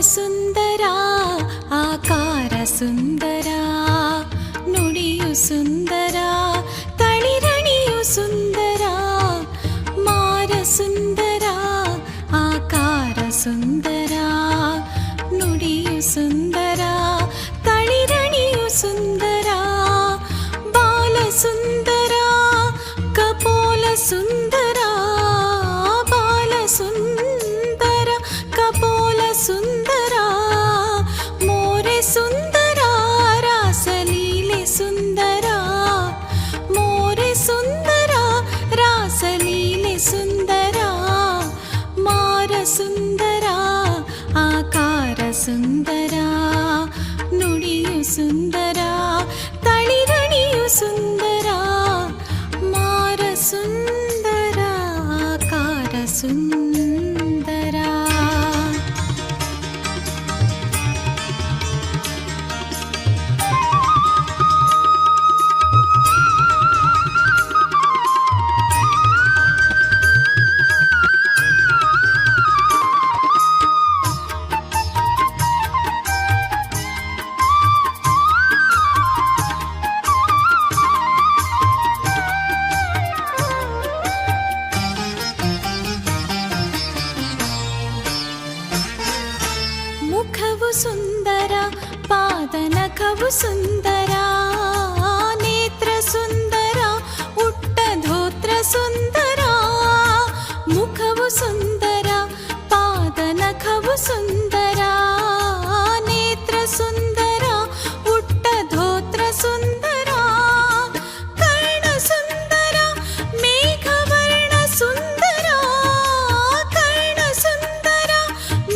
ಸುಂದರ ಆಕಾರ ಸುಂದರ ನುಡಿಯು ಸುಂದರ ತಳಿರಣಿಯು ಸುಂದರ ಮಾರ ಸುಂದರ ಆಕಾರ ಸುಂದರ ನುಡಿಯು ಸುಂದರ ತಳಿರಣಿಯು ಸುಂದರ ಬಾಲ ಸುಂದರ ಕಪೋಲ ಸುಂದರ ಬಾಲ ಸುಂದರ ಕಪೋಲ ಸುಂದರ ಮೋರೆ ಸುಂದರ ರಾಸಲೀಲೆ ಸುಂದರ ಮೋರೆ ಸುಂದರ ರಾಸಲೀಲೆ ಸುಂದರ ಮಾರ ಸುಂದರ ಆಕಾರ ಸುಂದರ ನುಡಿಯು ಸುಂದರ ತಳಿರಣಿಯು ಸುಂದರ ಮಾರ ಸುಂದರ ಆಕಾರ ಸುಂದರ. ಮುಖವು ಸುಂದರ ಪಾದನಖವು ಸುಂದರ ನೇತ್ರ ಸುಂದರ ಉಟ್ಟ ಧೋತ್ರ ಸುಂದರ ಮುಖವು ಸುಂದರ ಪಾದನಖವು ಸುಂದರ ನೇತ್ರ ಸುಂದರ ಉಟ್ಟ ಧೋತ್ರ ಸುಂದರ ಕರ್ಣ ಸುಂದರ ಮೇಘವರ್ಣ ಸುಂದರ ಕರ್ಣ ಸುಂದರ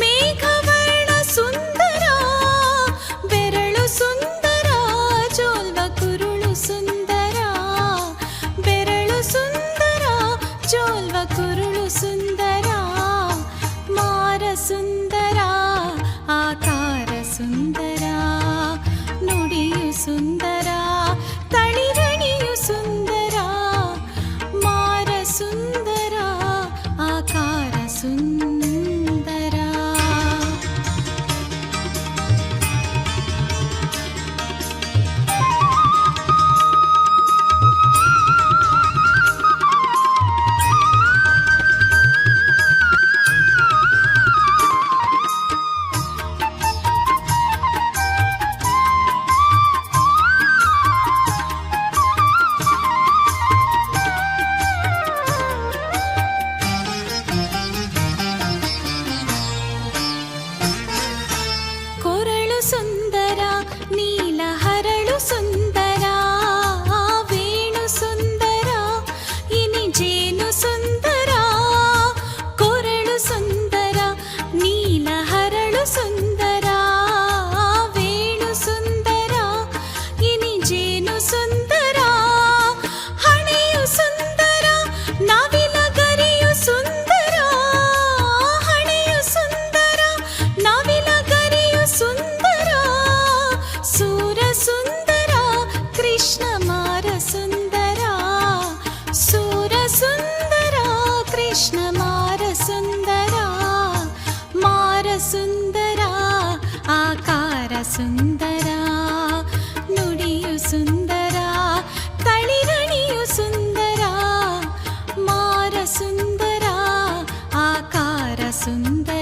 ಮೇಘವರ್ಣ ಸುಂದರ ಬೆರಳು ಸುಂದರ ಜೋಲ್ವ ಕುರುಳು ಸುಂದರ ಬೆರಳು ಸುಂದರ ಜೋಲ್ವ ಕುರುಳು ಸುಂದರ ಮಾರ ಸುಂದರ ಆಕಾರ ಸುಂದರ ನುಡಿಯು ಸುಂದರ ತಳಿರಣಿಯು ಸುಂದರ ಮಾರ ಸುಂದರ ಆಕಾರ ಸುಂದರ. ಕೊರಳು ಸುಂದರ ನೀಲ ಹರಳು ಸುಂದರ ವೇಣು ಸುಂದರ ಇನಿ ಜೇನು ಸುಂದರ ಕೊರಳು ಸುಂದರ ನೀಲ ಹರಳು ಸುಂದರ ವೇಣು ಸುಂದರ ಇನಿ ಜೇನು ಸುಂದರ ಹಣೆಯು ಸುಂದರ ನವಿಲ ಗರಿಯು ಸುಂದರ ಹಣೆಯು ಸುಂದರ ನವಿಲ ಗರಿಯು ಸುಂದರ ಸೂರ ಸುಂದರ ಕೃಷ್ಣ ಮಾರ ಸುಂದರ ಸೂರ ಸುಂದರ ಕೃಷ್ಣ ಮಾರ ಸುಂದರ ಮಾರ ಸುಂದರ ಆಕಾರ ಸುಂದರ ನುಡಿಯು ಸುಂದರ ತಳಿರಣಿಯು ಸುಂದರ ಮಾರ ಸುಂದರ ಆಕಾರ ಸುಂದರ.